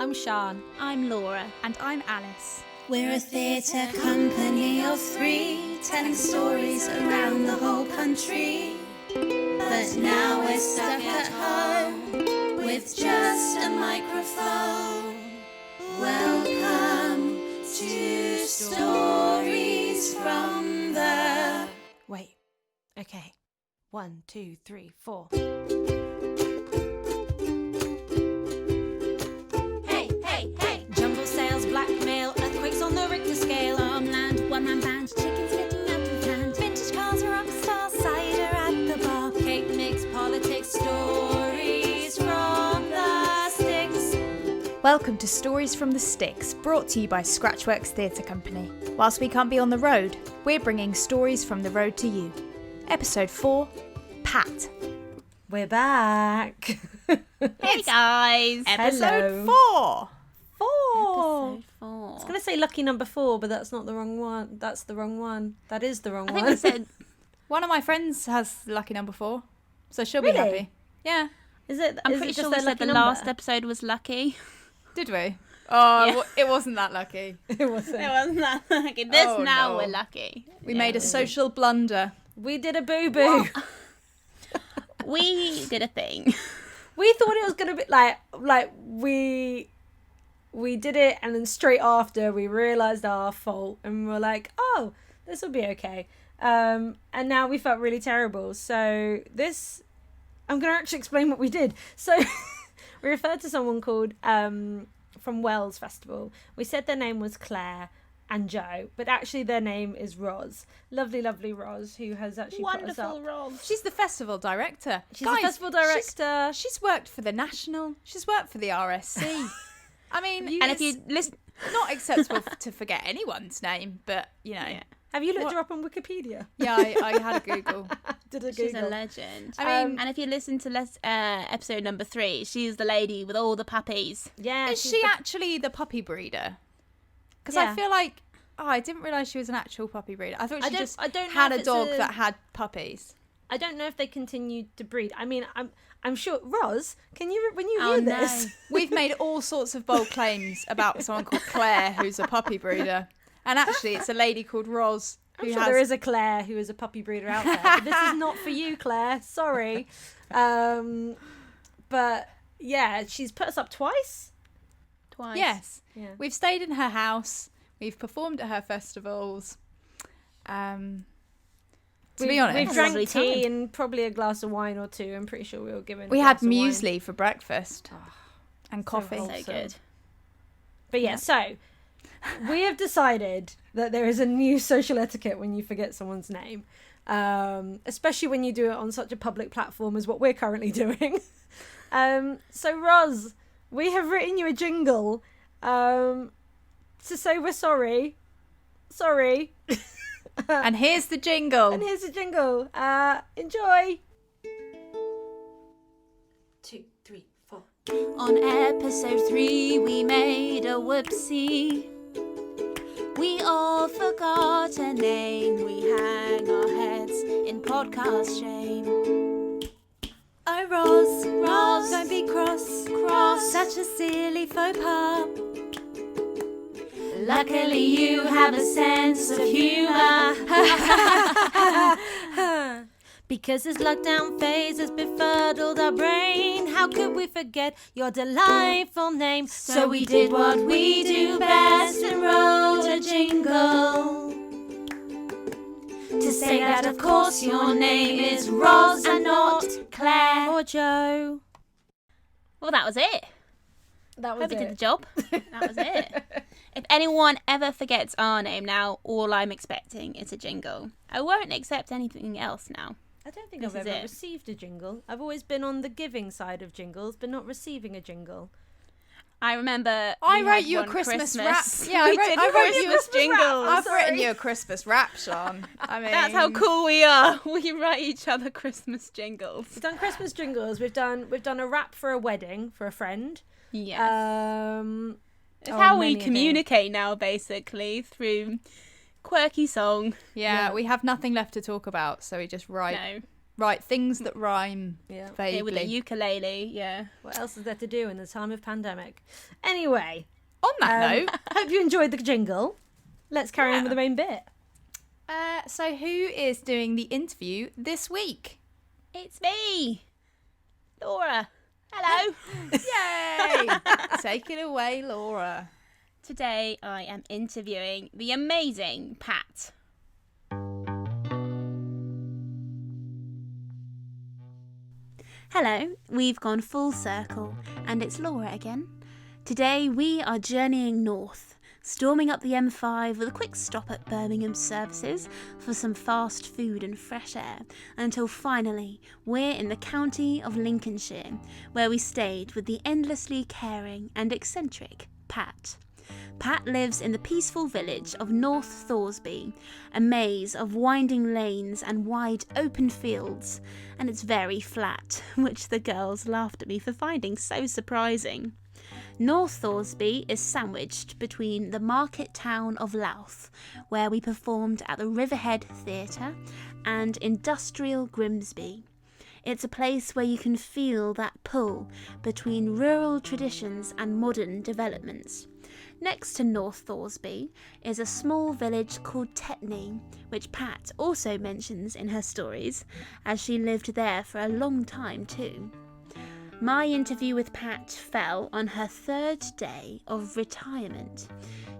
I'm Sian. I'm Laura. And I'm Alice. We're a theatre company of three, telling stories around the whole country. But now we're stuck at home with just a microphone. Welcome to Stories from the... Wait. Okay. 1, 2, 3, 4. Jumble sales, blackmail, earthquakes on the Richter scale. Farmland, one-man band, chickens getting out of hand. Vintage cars, rock star, cider at the bar. Cake mix, politics, stories from the sticks. Welcome to Stories from the Sticks, brought to you by Scratchworks Theatre Company. Whilst we can't be on the road, we're bringing stories from the road to you. Episode 4, Pat. We're back. Hey guys. Episode 4. Episode 4. I was going to say lucky number 4, but that's not the wrong one. That's the wrong one. That is the wrong I one. think we said One of my friends has lucky number 4, so she'll Really? be happy. Yeah. Is it? I'm is pretty it sure just we their said the lucky number? last episode was lucky. Did we? Oh, Yeah. It wasn't that lucky. It wasn't. It wasn't that lucky. This Oh, now no. we're lucky. We made a social blunder. We did a boo-boo. We did a thing. We thought it was going to be like we did it, and then straight after we realised our fault, and we were like, oh, this will be okay. And now we felt really terrible. So I'm going to actually explain what we did. So we referred to someone called, from Wells Festival. We said their name was Claire and Joe, but actually their name is Roz. Lovely, lovely Roz, who has actually put us Wonderful up. Roz. She's the festival director. She's the festival director. She's worked for the National. She's worked for the RSC. I mean, And if it's you listen, not acceptable to forget anyone's name, but, you know. Yeah. Have you looked What? her up on Wikipedia? Yeah, I had a Google. Did a she's Google. a legend. I mean, And if you listen to episode number 3, she's the lady with all the puppies. Yeah. is she's she the- actually the puppy breeder? Because Yeah. I feel like, I didn't realise she was an actual puppy breeder. I thought I she don't- just I don't know had if a it's dog a- that had puppies. I don't know if they continued to breed. I mean, I'm sure. Roz, can you when you Oh, hear no. this? We've made all sorts of bold claims about someone called Claire who's a puppy breeder. And actually, it's a lady called Roz I'm who sure has... there is a Claire who is a puppy breeder out there. But this is not for you, Claire. Sorry. But yeah, she's put us up twice. Twice. Yes. Yeah. We've stayed in her house. We've performed at her festivals. To be honest, we've Had a drank lovely tea time. and probably a glass of wine or two. I'm pretty sure we were given. we a had glass of wine. muesli for breakfast and coffee. wholesome. So good. But yeah, so we have decided that there is a new social etiquette when you forget someone's name, especially when you do it on such a public platform as what we're currently doing. So Roz, we have written you a jingle to say we're sorry. Sorry. And here's the jingle. And here's a jingle. Enjoy. 2, 3, 4. On episode 3, we made a whoopsie. We all forgot a name. We hang our heads in podcast shame. Oh, Roz, don't be cross, such a silly faux pas. Luckily, you have a sense of humour. Because this lockdown phase has befuddled our brain. How could we forget your delightful name? So we did what we do best and wrote a jingle to say that, of course, your name is Roz and not Claire. Or Joe. Well, that was it. That was Hope it did the it. job. That was it. If anyone ever forgets our name now, all I'm expecting is a jingle. I won't accept anything else now. I don't think This I've is ever it. received a jingle. I've always been on the giving side of jingles, but not receiving a jingle. I remember I we wrote had you a one Christmas Christmas. rap. Yeah, We did I wrote you a Christmas jingles. I've written you a Christmas rap, Sean. I mean, That's how cool we are. We write each other Christmas jingles. We've done Christmas jingles. We've done a rap for a wedding for a friend. Yes. It's Oh, how many we a thing. communicate now, basically, through quirky song. Yeah, we have nothing left to talk about, so we just write No. Right, things that rhyme Yeah. vaguely. With a ukulele, yeah. What else is there to do in the time of pandemic? Anyway, On that note, hope you enjoyed the jingle. Let's carry on with the main bit. so who is doing the interview this week? It's me, Laura. Hello. Yay! Take it away, Laura. Today I am interviewing the amazing Pat. Hello, we've gone full circle, and it's Laura again. Today we are journeying north, storming up the M5 with a quick stop at Birmingham services for some fast food and fresh air, until finally we're in the county of Lincolnshire, where we stayed with the endlessly caring and eccentric Pat. Pat lives in the peaceful village of North Thoresby, a maze of winding lanes and wide open fields, and it's very flat, which the girls laughed at me for finding so surprising. North Thoresby is sandwiched between the market town of Louth, where we performed at the Riverhead Theatre, and industrial Grimsby. It's a place where you can feel that pull between rural traditions and modern developments. Next to North Thoresby is a small village called Tetney, which Pat also mentions in her stories, as she lived there for a long time too. My interview with Pat fell on her third day of retirement.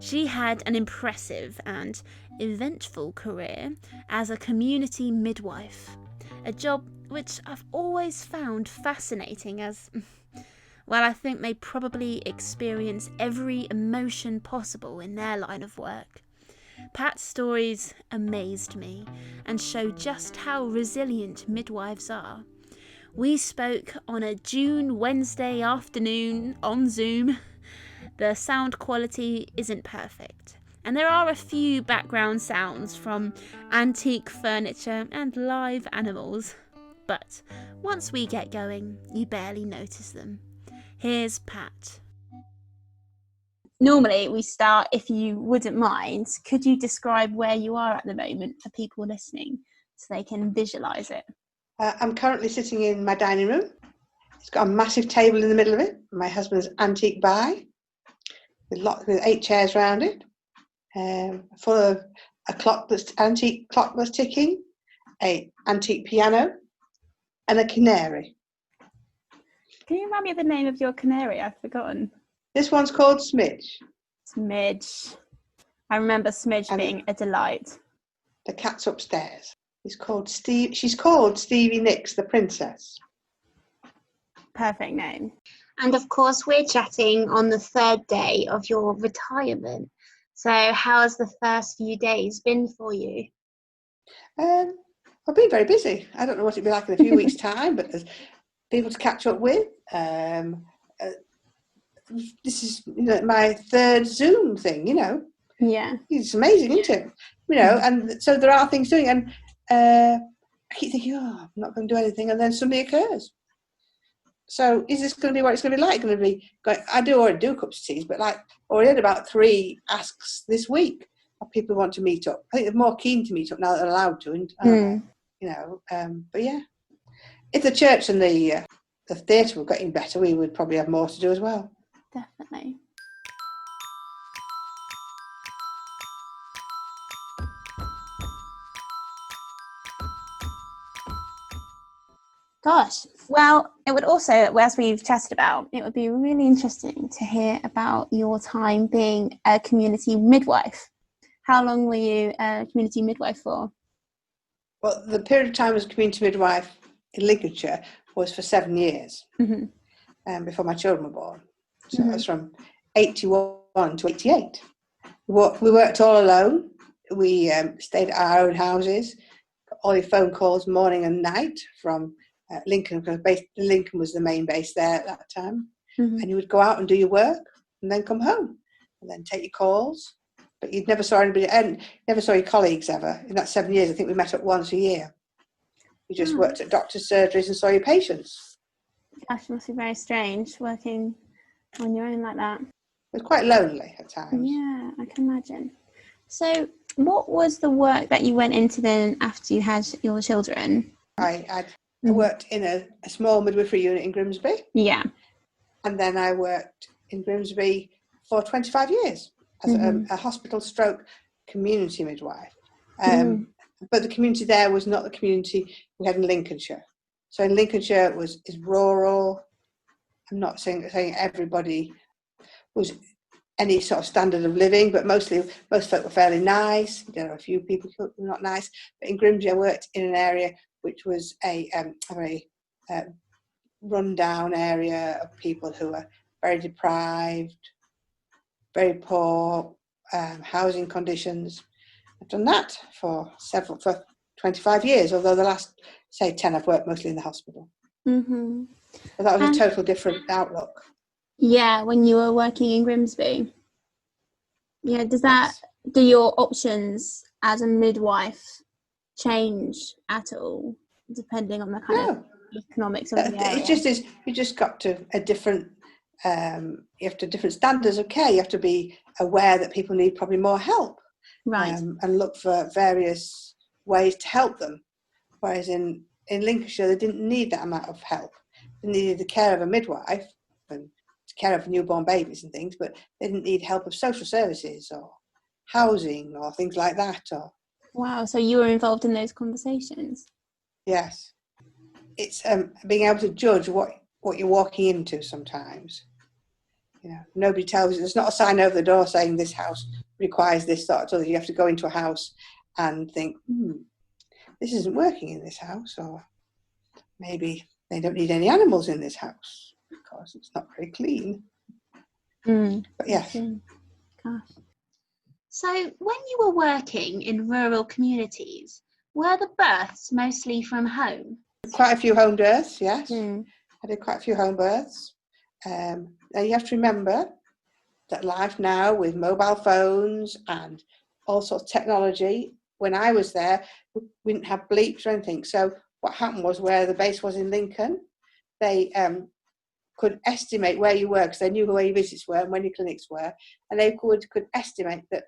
She had an impressive and eventful career as a community midwife, a job which I've always found fascinating as, well, I think they probably experience every emotion possible in their line of work. Pat's stories amazed me and show just how resilient midwives are. We spoke on a June Wednesday afternoon on Zoom. The sound quality isn't perfect, and there are a few background sounds from antique furniture and live animals. But once we get going, you barely notice them. Here's Pat. Normally we start, if you wouldn't mind, could you describe where you are at the moment for people listening so they can visualise it? I'm currently sitting in my dining room. It's got a massive table in the middle of it. My husband's antique buy with 8 chairs around it, full of antique clock that's ticking, an antique piano, and a canary. Can you remind me of the name of your canary? I've forgotten. This one's called Smidge. Smidge. I remember Smidge being a delight. The cat's upstairs. She's called Stevie Nicks, the princess. Perfect name. And of course, we're chatting on the third day of your retirement. So how has the first few days been for you? I've been very busy. I don't know what it'll be like in a few weeks' time, but there's people to catch up with. This is my third Zoom thing, Yeah. It's amazing, isn't it? And so there are things doing, and I keep thinking, I'm not going to do anything, and then something occurs. So is this going to be what it's going to be like? I already do cups of teas, but already had about 3 asks this week of people who want to meet up. I think they're more keen to meet up now that they're allowed to, but yeah, if the church and the theatre were getting better, we would probably have more to do as well. Definitely. Gosh, well, it would also, as we've chatted about, it would be really interesting to hear about your time being a community midwife. How long were you a community midwife for? Well, the period of time as a community midwife in Lincolnshire was for 7 years, before my children were born. So it was from 81 to 88. We worked all alone. We stayed at our own houses, got all your phone calls morning and night from Lincoln, because Lincoln was the main base there at that time. And you would go out and do your work and then come home and then take your calls. But you never saw anybody, and never saw your colleagues ever. In that 7 years, I think we met up once a year. You just worked at doctor's surgeries and saw your patients. Gosh, it must be very strange working on your own like that. It was quite lonely at times. Yeah, I can imagine. So what was the work that you went into then after you had your children? I worked in a small midwifery unit in Grimsby. Yeah. And then I worked in Grimsby for 25 years as a hospital stroke community midwife. But the community there was not the community we had in Lincolnshire. So in Lincolnshire is rural. I'm not saying everybody was any sort of standard of living, but most folk were fairly nice. There are a few people who were not nice. But in Grimsby, I worked in an area which was a very run-down area of people who were very deprived, very poor, housing conditions. I've done that for 25 years, although the last, say, 10 I've worked mostly in the hospital. Mm-hmm. But that was a total different outlook. Yeah, when you were working in Grimsby. Yeah, do your options as a midwife change at all, depending on the kind of economics of the area? It just is, you just got to a different, you have to different standards of care. You have to be aware that people need probably more help. Right. And look for various ways to help them. Whereas in Lincolnshire, they didn't need that amount of help. They needed the care of a midwife and care of newborn babies and things, but they didn't need help of social services or housing or things like that. Wow, so you were involved in those conversations? Yes. It's being able to judge what you're walking into sometimes. You know, nobody tells you, there's not a sign over the door saying this house requires this sort of other. You have to go into a house and think, this isn't working in this house, or maybe they don't need any animals in this house because it's not very clean. But yes. Gosh. So when you were working in rural communities, were the births mostly from home? Quite a few home births, yes. I did quite a few home births. Now you have to remember that life now with mobile phones and all sorts of technology, when I was there, we didn't have bleeps or anything. So what happened was, where the base was in Lincoln, they could estimate where you were, because they knew where your visits were and when your clinics were, and they could estimate that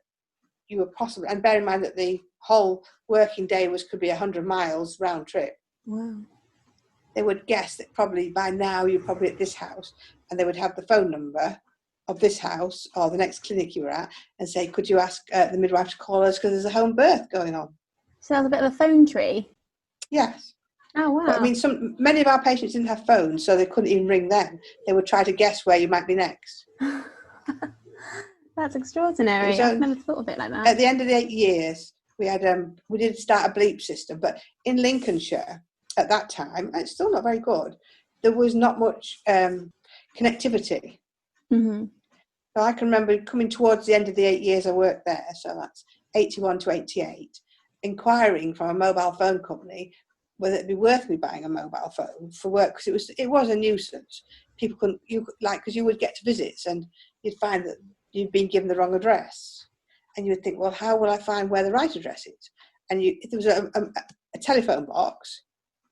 you were possible. And bear in mind that the whole working day could be 100 miles round trip. Wow. They would guess that probably by now you're probably at this house, and they would have the phone number of this house or the next clinic you were at and say, could you ask the midwife to call us because there's a home birth going on. So that was a bit of a phone tree? Yes. Oh, wow. But, I mean, many of our patients didn't have phones, so they couldn't even ring them. They would try to guess where you might be next. That's extraordinary. I've never thought of it like that. At the end of the 8 years, we did start a bleep system, but in Lincolnshire at that time, and it's still not very good, there was not much connectivity. So I can remember coming towards the end of the 8 years I worked there, so that's 81 to 88, inquiring from a mobile phone company whether it'd be worth me buying a mobile phone for work, because it was a nuisance. People couldn't, because you would get to visits and you'd find that you'd been given the wrong address, and you would think, well, how will I find where the right address is? And if there was a telephone box,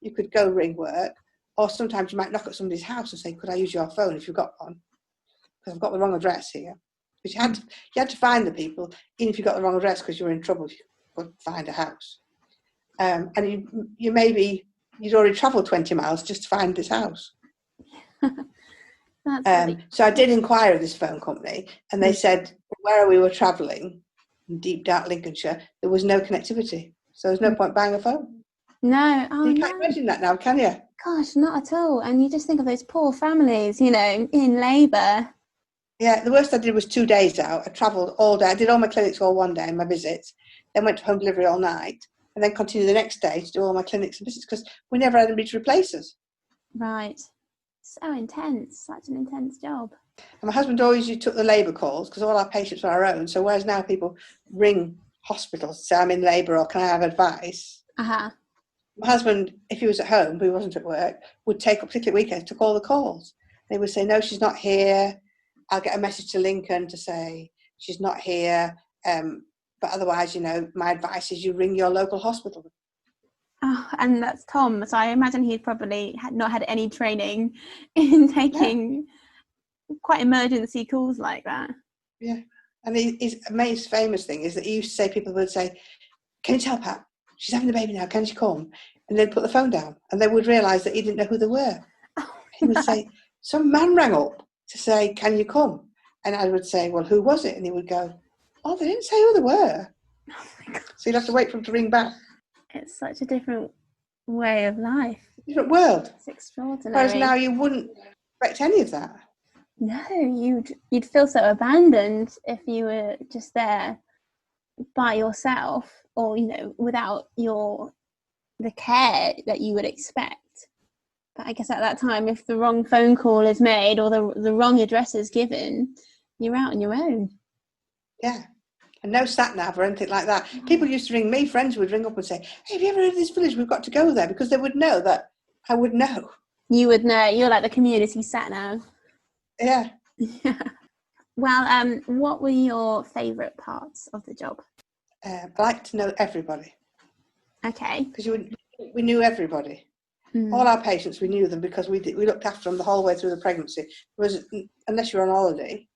you could go ring work, or sometimes you might knock at somebody's house and say, could I use your phone if you've got one? Because I've got the wrong address here. But you had to find the people, even if you got the wrong address, because you were in trouble if you couldn't find a house. And you'd already travelled 20 miles just to find this house. So I did inquire of this phone company, and they said where we were travelling, in deep dark Lincolnshire, there was no connectivity. So there's no point buying a phone. No. You can't imagine that now, can you? Gosh, not at all. And you just think of those poor families, in labour. Yeah, the worst I did was 2 days out. I travelled all day. I did all my clinics all one day, my visits, then went to home delivery all night, and then continued the next day to do all my clinics and visits, because we never had anybody to replace us. Right. So intense. Such an intense job. And my husband always took the labour calls, because all our patients were our own. So whereas now people ring hospitals to say, I'm in labour, or can I have advice? My husband, if he was at home, but he wasn't at work, would take up, particularly weekends, took all the calls. They would say, no, she's not here. I'll get a message to Lincoln to say she's not here. But otherwise, my advice is you ring your local hospital. Oh, and that's Tom. So I imagine he'd probably not had any training in taking quite emergency calls like that. Yeah. And his most famous thing is that he used to say, people would say, can you tell Pat? she's having the baby now, can she come? And they'd put the phone down, and they would realise that he didn't know who they were. He would say, some man rang up to say, can you come? And I would say, well, who was it? And he would go, oh, they didn't say who they were. Oh my God. So you'd have to wait for him to ring back. It's such a different way of life. Different world. It's extraordinary. Whereas now you wouldn't expect any of that. No, you'd feel so abandoned if you were just there by yourself, or without the care that you would expect. But I guess at that time, if the wrong phone call is made or the wrong address is given, you're out on your own. Yeah. And no sat nav or anything like that. People used to ring me, friends would ring up and say, hey, have you ever heard of this village? We've got to go there, because they would know that I would know. You would know. You're like the community sat nav. Yeah. Yeah. Well, what were your favourite parts of the job? I like to know everybody. Okay. Because we knew everybody. All our patients, we knew them because we looked after them the whole way through the pregnancy. Unless you were on holiday,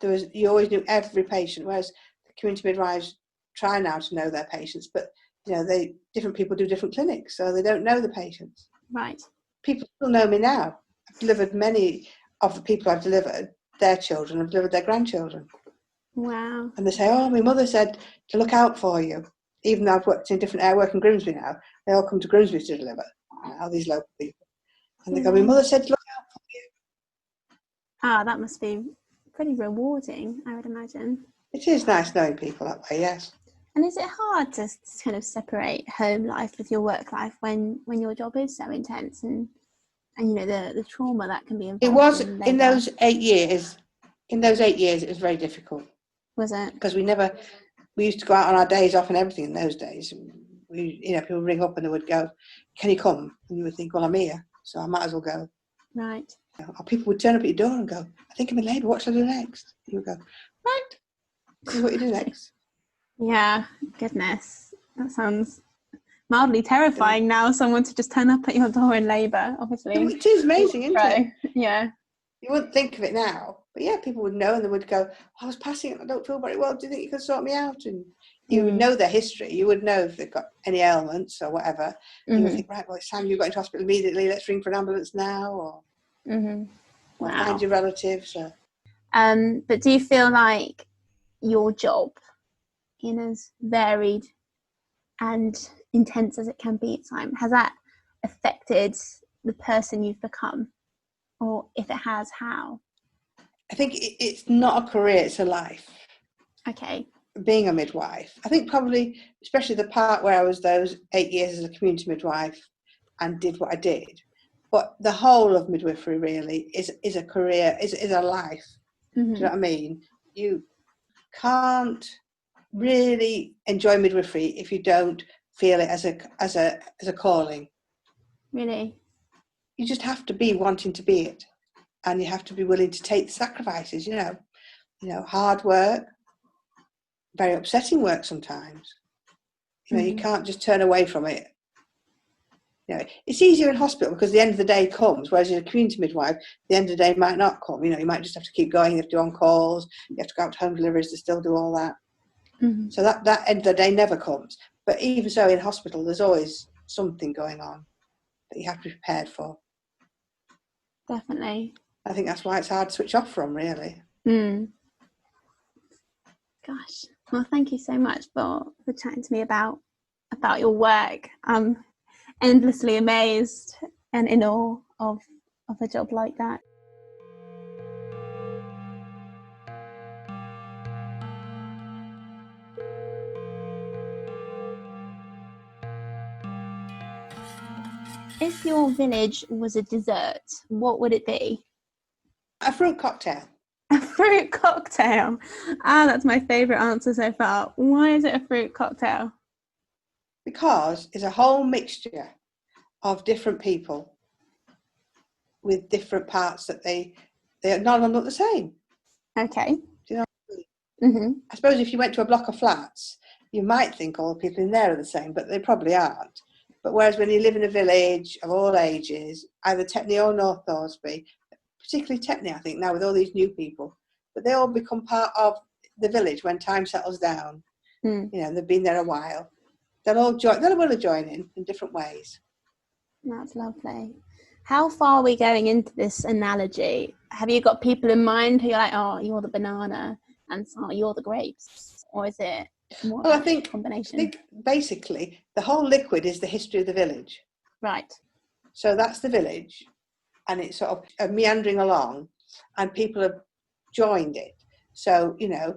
you always knew every patient. Whereas the community midwives try now to know their patients, but different people do different clinics, so they don't know the patients. Right. People still know me now. I've delivered many of the people I've delivered. Their children have delivered their grandchildren. Wow. And they say, oh, my mother said to look out for you. Even though I've worked in different areas, I work in Grimsby now, they all come to Grimsby to deliver. Now, these local people. And they go, my mother said to look out for you. Ah, that must be pretty rewarding, I would imagine. It is nice knowing people that way, yes. And is it hard to kind of separate home life with your work life when your job is so intense and the trauma that can be involved? It was in those 8 years. In those 8 years, it was very difficult. Was it? Because we used to go out on our days off and everything in those days. People would ring up and they would go, can you come? And you would think, well, I'm here, so I might as well go. Right. Or people would turn up at your door and go, I think I'm in labour, what shall I do next? You would go, right, this is what you do next. Yeah, goodness. That sounds mildly terrifying now, someone to just turn up at your door in labour, obviously. It is amazing, isn't it? Yeah. You wouldn't think of it now. But yeah, people would know and they would go, I was passing it, I don't feel very well, do you think you could sort me out? And you would know their history. You would know if they've got any ailments or whatever. You would think, right, well, it's time you got into hospital immediately, let's ring for an ambulance now, or find your relatives. But do you feel like your job, in as varied and intense as it can be at times, has that affected the person you've become? Or if it has, how? I think it's not a career, it's a life. Okay. Being a midwife. I think probably, especially the part where I was those 8 years as a community midwife and did what I did. But the whole of midwifery really is a career, is a life. Do you know what I mean? You can't really enjoy midwifery if you don't feel it as a calling. Really? You just have to be wanting to be it, and you have to be willing to take the sacrifices. Hard work, very upsetting work sometimes. You can't just turn away from it. It's easier in hospital because the end of the day comes, whereas in a community midwife, the end of the day might not come. You might just have to keep going. You have to do on calls. You have to go out to home deliveries to still do all that. So that end of the day never comes. But even so, in hospital, there's always something going on that you have to be prepared for. Definitely. I think that's why it's hard to switch off from, really. Gosh. Well, thank you so much for chatting to me about your work. I'm endlessly amazed and in awe of a job like that. If your village was a dessert, what would it be? A fruit cocktail. A fruit cocktail. That's my favourite answer so far. Why is it a fruit cocktail? Because it's a whole mixture of different people with different parts that none of them look the same. Okay. Do you know what I mean? I suppose if you went to a block of flats, you might think all the people in there are the same, but they probably aren't. But whereas when you live in a village of all ages, either Tetney or North Thoresby, particularly Tetney, I think, now with all these new people, but they all become part of the village when time settles down. They've been there a while. they'll all join. They'll want to join in different ways. That's lovely. How far are we going into this analogy? Have you got people in mind who you're like, oh, you're the banana, and so you're the grapes, or is it more Well, of I think basically the whole liquid is the history of the village. Right. So that's the village, and it's sort of meandering along, and people have joined it. So, you know,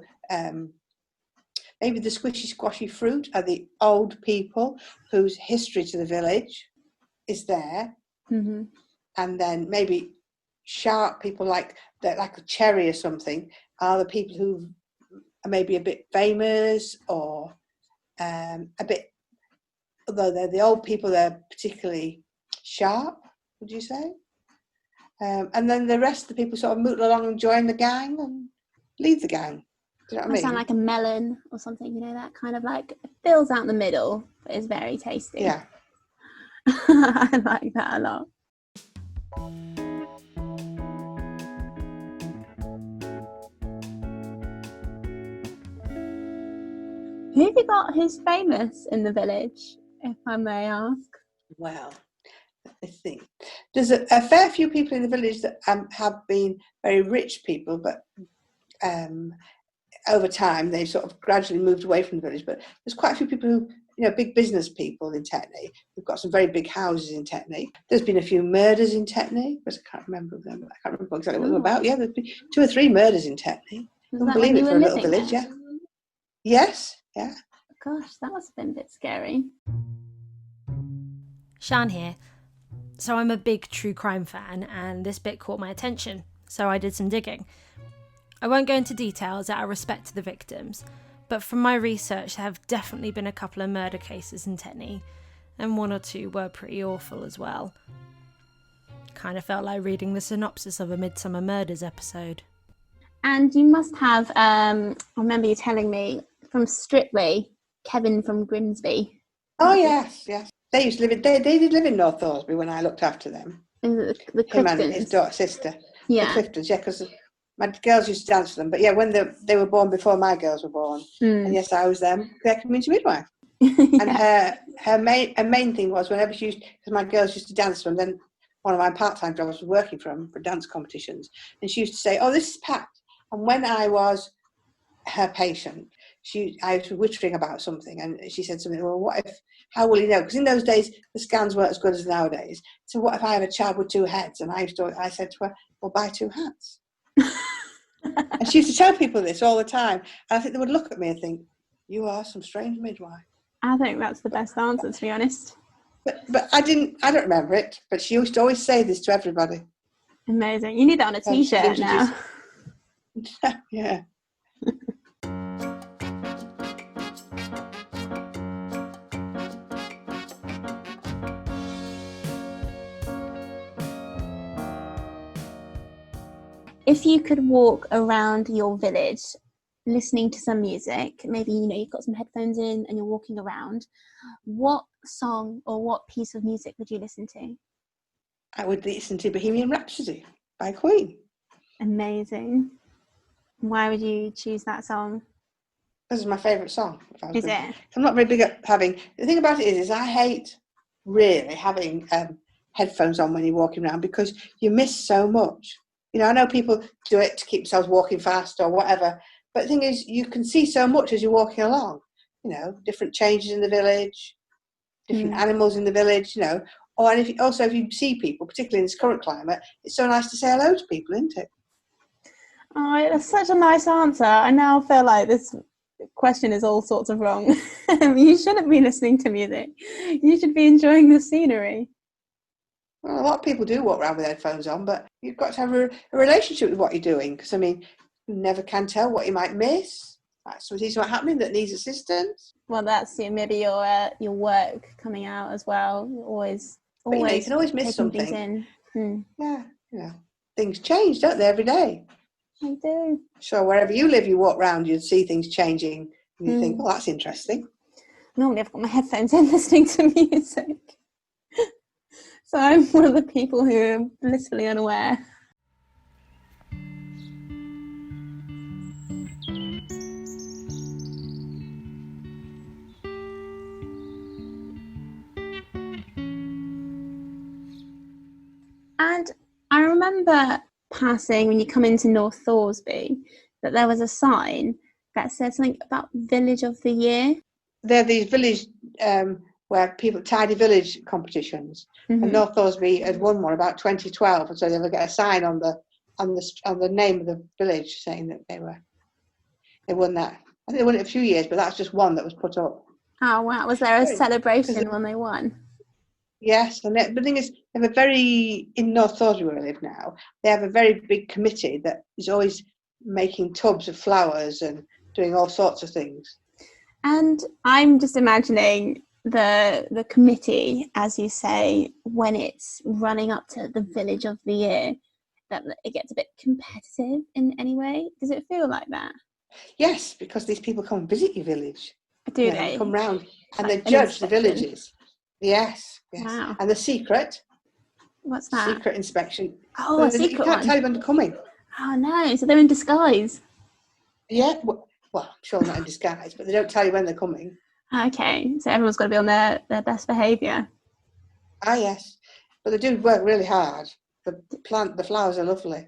maybe the squishy squashy fruit are the old people whose history to the village is there. Mm-hmm. And then maybe sharp people like a cherry or something are the people who are maybe a bit famous or a bit, although they're the old people, they're particularly sharp, would you say? And then the rest of the people sort of mootle along and join the gang and leave the gang. Do you know what I mean? Sound like a melon or something, you know, that kind of like fills out the middle, but is very tasty. Yeah. I like that a lot. Who have you got who's famous in the village, if I may ask? Well, I think there's a fair few people in the village that have been very rich people, but over time they've sort of gradually moved away from the village. But there's quite a few people who, you know, big business people in Tetney. We've got some very big houses in Tetney. There's been a few murders in Tetney, but I can't remember them. I can't remember exactly what they're about. Yeah, there's been 2 or 3 murders in Tetney. I can't believe it for a little village. There? Yeah. Yes. Yeah. Gosh, that must have been a bit scary. Shan here. So I'm a big true crime fan, and this bit caught my attention, so I did some digging. I won't go into details out of respect to the victims, but from my research there have definitely been a couple of murder cases in Tetney, and 1 or 2 were pretty awful as well. Kind of felt like reading the synopsis of a Midsummer Murders episode. And you must have, I remember you telling me, from Strictly, Kevin from Grimsby. Oh yes, yes. They used to live in. They did live in North Thoresby when I looked after them. The Him and Cliftons. his sister. Yeah. The Cliftons, yeah, because my girls used to dance for them. But yeah, when they were born before my girls were born, and yes, I was their community midwife. Yeah. And her main thing was whenever she used, because my girls used to dance for them. Then one of my part-time jobs was working for them for dance competitions, and she used to say, "Oh, this is Pat." And when I was her patient, I was whittering about something, and she said something. Well, what if? How will you know? Because in those days the scans weren't as good as nowadays. So what if I have a child with 2 heads? And I said to her, "Well, buy 2 hats." And she used to tell people this all the time. And I think they would look at me and think, "You are some strange midwife." I think that's the best answer, to be honest. But I don't remember it. But she used to always say this to everybody. Amazing. You need that on a t-shirt now. Yeah. If you could walk around your village listening to some music, maybe, you know, you've got some headphones in and you're walking around, what song or what piece of music would you listen to? I would listen to Bohemian Rhapsody by Queen. Amazing. Why would you choose that song? This is my favourite song. Is it? I'm not very big at having... The thing about it is I hate really having headphones on when you're walking around because you miss so much. You know, I know people do it to keep themselves walking fast or whatever, but the thing is you can see so much as you're walking along. You know, different changes in the village, different animals in the village, you know. Or and if you see people, particularly in this current climate, it's so nice to say hello to people, isn't it? Oh, that's such a nice answer. I now feel like this question is all sorts of wrong. You shouldn't be listening to music. You should be enjoying the scenery. Well, a lot of people do walk around with headphones on, but you've got to have a relationship with what you're doing. Because, I mean, you never can tell what you might miss. Like something's not happening that needs assistance. Well, that's maybe your work coming out as well. Always, but, you know, you can always miss something. Things in. Yeah, you know, things change, don't they, every day? I do. So wherever you live, you walk around, you'd see things changing, and you think, "Oh, that's interesting." Normally, I've got my headphones in listening to music. So I'm one of the people who are blissfully unaware. remember passing when you come into North Thoresby that there was a sign that said something about Village of the Year. There are these village where people tidy village competitions, and North Thoresby had won one about 2012, and so they would get a sign on the name of the village saying that they won that. I think they won it a few years, but that's just one that was put up. Oh wow! Was there a celebration when they won? Yes, and the thing is, they have in North Thoresby where I live now, they have a very big committee that is always making tubs of flowers and doing all sorts of things. And I'm just imagining the committee, as you say, when it's running up to the Village of the Year, that it gets a bit competitive in any way. Does it feel like that? Yes, because these people come and visit your village. Do they? Come round and Like they judge the villages. Yes. Wow. And the secret. What's that? Secret inspection. Oh, a secret You can't tell when they're coming. Oh no! So they're in disguise. Yeah. Well, I'm sure not in disguise, but they don't tell you when they're coming. Okay, so everyone's got to be on their best behaviour. Ah, yes, but they do work really hard. The flowers are lovely.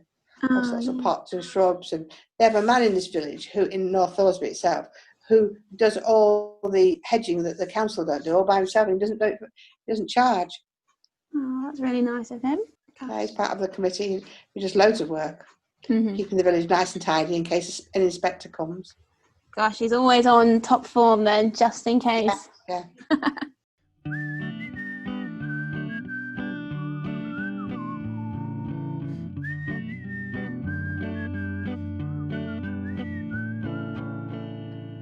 All sorts of pots and shrubs, and they have a man in this village who, in North Thoresby itself, who does all the hedging that the council don't do all by himself, and he doesn't charge. Oh, that's really nice of him. He's part of the committee. He does loads of work, keeping the village nice and tidy in case an inspector comes. Gosh, he's always on top form then, just in case. Yeah.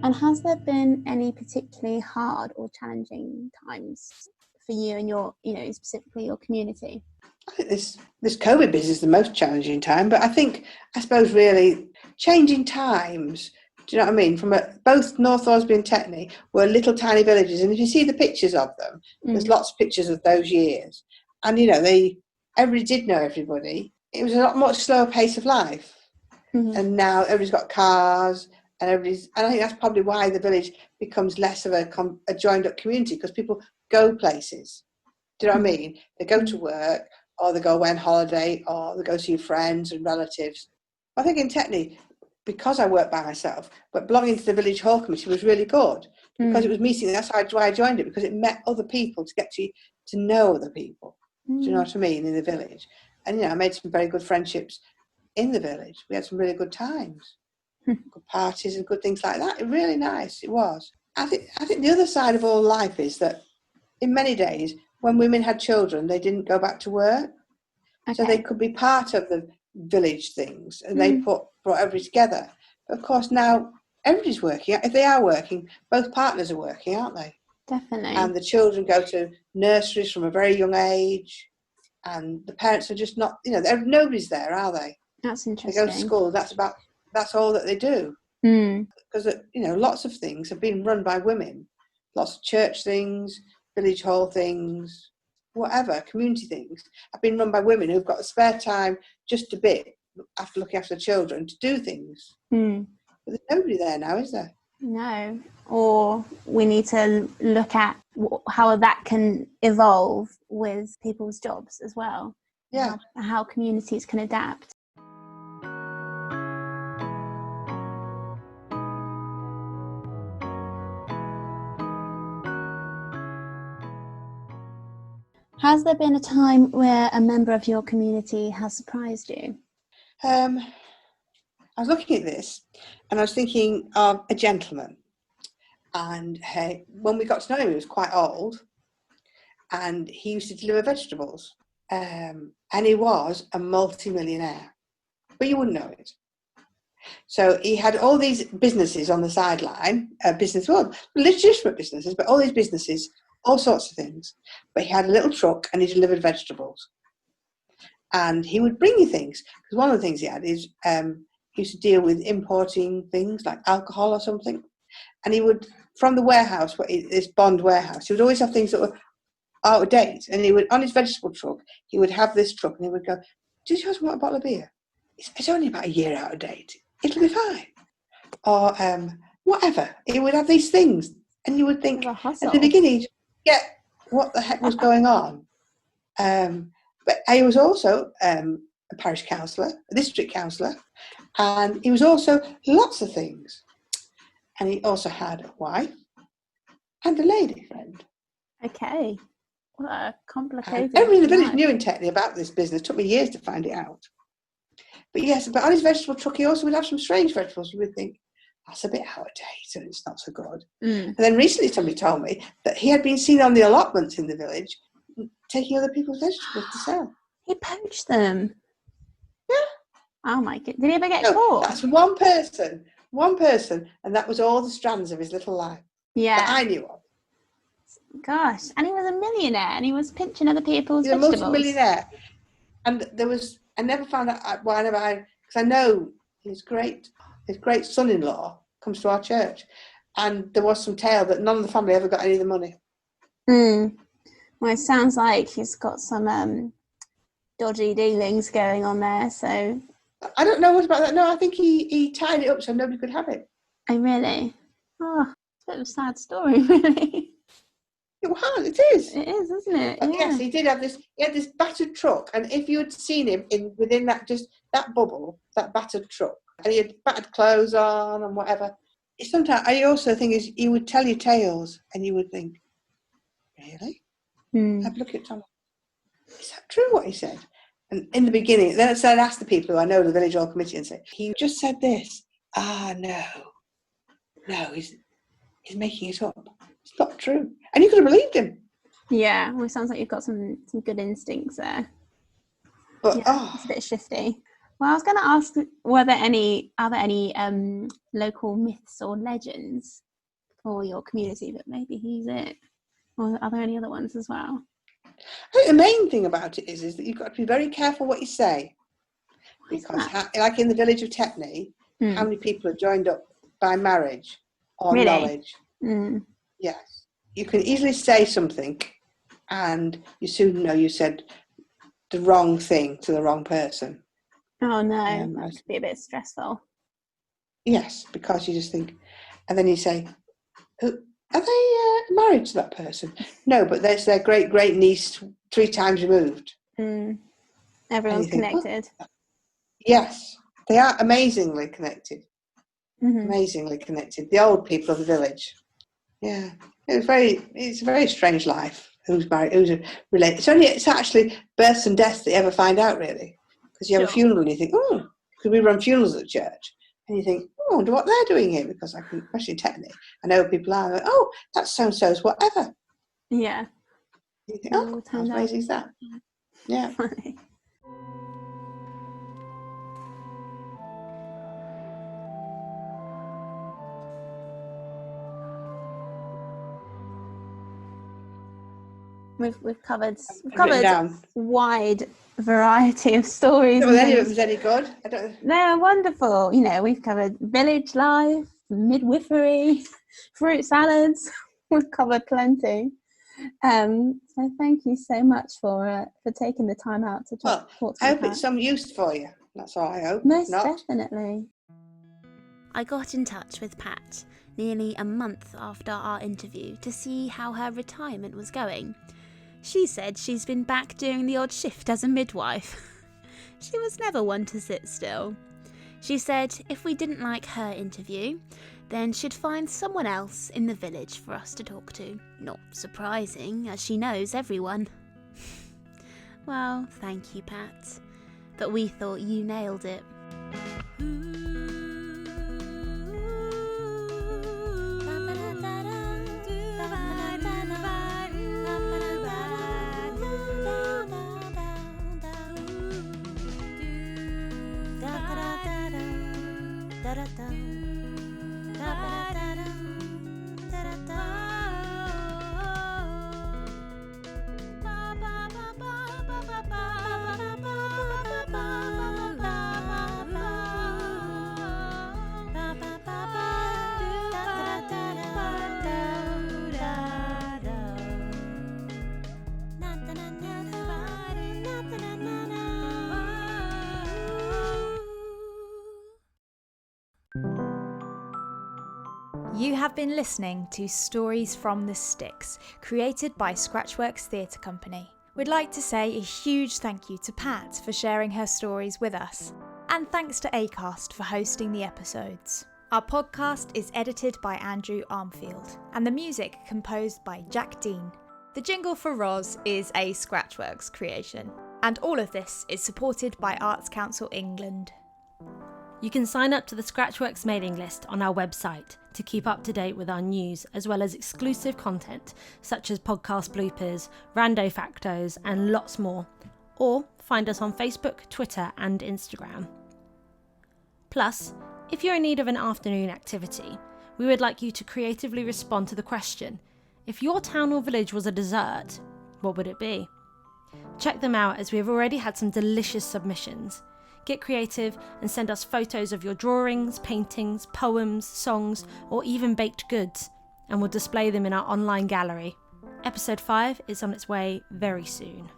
And has there been any particularly hard or challenging times for you and your, specifically your community? I think this COVID business is the most challenging time, but I suppose really changing times. Do you know what I mean? From both North Thoresby and Tetney were little tiny villages, and if you see the pictures of them, there's lots of pictures of those years, and everybody did know everybody. It was a much slower pace of life, and now everybody's got cars, and I think that's probably why the village becomes less of a joined up community, because people go places. Do you know what I mean? They go to work, or they go away on holiday, or they go see friends and relatives. I think in Tetney, because I work by myself, but belonging to the village hall committee was really good, because it was meeting. That's why I joined it, because it met other people to get to know other people. Do you know what I mean? In the village, and I made some very good friendships in the village. We had some really good times, good parties and good things like that. It really nice. It was. I think the other side of all life is that in many days, when women had children, they didn't go back to work, so they could be part of the village things, and they brought everybody together. But of course now everybody's working. If they are working, both partners are working, aren't they? Definitely. And the children go to nurseries from a very young age, and the parents are just not, nobody's there, are they? That's interesting. They go to school. That's all that they do. Because lots of things have been run by women. Lots of church things, village hall things, whatever, community things have been run by women who've got spare time just a bit after looking after the children to do things. But there's nobody there now, is there? No. Or we need to look at how that can evolve with people's jobs as well. Yeah. How communities can adapt. Has there been a time where a member of your community has surprised you? I was looking at this and I was thinking of a gentleman, and when we got to know him, he was quite old, and he used to deliver vegetables, and he was a multi-millionaire, but you wouldn't know it. So he had all these businesses on the sideline, legitimate businesses, but all these businesses, all sorts of things. But he had a little truck and he delivered vegetables. And he would bring you things. Because one of the things he had is he used to deal with importing things like alcohol or something. And he would, from the warehouse, this Bond warehouse, he would always have things that were out of date. And he would, on his vegetable truck, he would have this truck and he would go, "Do you just want a bottle of beer? It's only about a year out of date. It'll be fine." Or whatever. He would have these things. And you would think, at the beginning, get what the heck was going on. But he was also a parish councillor, a district councillor, and he was also lots of things. And he also had a wife and a lady friend. Okay. What a And complicated everybody in the village life. knew in Tetney about this business. It took me years to find it out. But yes, but on his vegetable truck, he also would have some strange vegetables. You would think, that's a bit out of date and it's not so good. And then recently somebody told me that he had been seen on the allotments in the village taking other people's vegetables to sell. He poached them. Yeah. Oh my god. Did he ever get No, caught? that's one person, and that was all the strands of his little life that Yeah. I knew of. Gosh. And he was a millionaire and he was pinching other people's He's a vegetables. multi-millionaire. And I never found out, because I know his great son-in-law comes to our church, and there was some tale that none of the family ever got any of the money. Well, it sounds like he's got some dodgy dealings going on there, so... I don't know what about that. No, I think he tied it up so nobody could have it. Oh, really? Oh, it's a bit of a sad story, really. It is. It is, isn't it? But Yeah. yes, he did have this. He had this battered truck, and if you had seen him within that bubble, that battered truck, and he had battered clothes on and whatever. Sometimes I also think is he would tell you tales, and you would think, really? I'd look at Tom. Is that true what he said? And in the beginning, then I'd ask the people who I know the village hall committee and say, he just said this. No, he's making it up. It's not true. And you could have believed him. Yeah, well, it sounds like you've got some good instincts there. But It's a bit shifty. Well, I was going to ask, are there any local myths or legends for your community that maybe he's it? Or are there any other ones as well? I think the main thing about it is that you've got to be very careful what you say. Because, like in the village of Tetney, how many people are joined up by marriage or knowledge? Yes. You can easily say something and you soon know you said the wrong thing to the wrong person. Oh, no. That could be a bit stressful. Yes, because you just think, and then you say, are they married to that person? No, but there's their great niece 3 times removed. Everyone's connected. Yes, they are amazingly connected. Amazingly connected. The old people of the village. Yeah, it's a very strange life. Who's married? Who's related? It's actually births and deaths that you ever find out, really, because you have a funeral and you think, because we run funerals at church, and you think, I wonder what they're doing here, because I can, especially in Tetney, I know people are. Like, that's so and so's whatever. Yeah. You think, how amazing is that? Yeah. We've covered wide variety of stories. Not any of them was any good. They're wonderful. We've covered village life, midwifery, fruit salads. We've covered plenty. So thank you so much for taking the time out to talk to I hope it's some use for you. That's all I hope. Most definitely. I got in touch with Pat nearly a month after our interview to see how her retirement was going. She said she's been back doing the odd shift as a midwife. She was never one to sit still. She said if we didn't like her interview, then she'd find someone else in the village for us to talk to. Not surprising, as she knows everyone. Well, thank you, Pat. But we thought you nailed it. You have been listening to Stories from the Sticks, created by Scratchworks Theatre Company. We'd like to say a huge thank you to Pat for sharing her stories with us, and thanks to Acast for hosting the episodes. Our podcast is edited by Andrew Armfield, and the music composed by Jack Dean. The jingle for Roz is a Scratchworks creation, and all of this is supported by Arts Council England. You can sign up to the Scratchworks mailing list on our website to keep up to date with our news, as well as exclusive content such as podcast bloopers, rando factos, and lots more. Or find us on Facebook, Twitter, and Instagram. Plus, if you're in need of an afternoon activity, we would like you to creatively respond to the question: if your town or village was a dessert, what would it be? Check them out, as we have already had some delicious submissions. Get creative and send us photos of your drawings, paintings, poems, songs, or even baked goods, and we'll display them in our online gallery. Episode 5 is on its way very soon.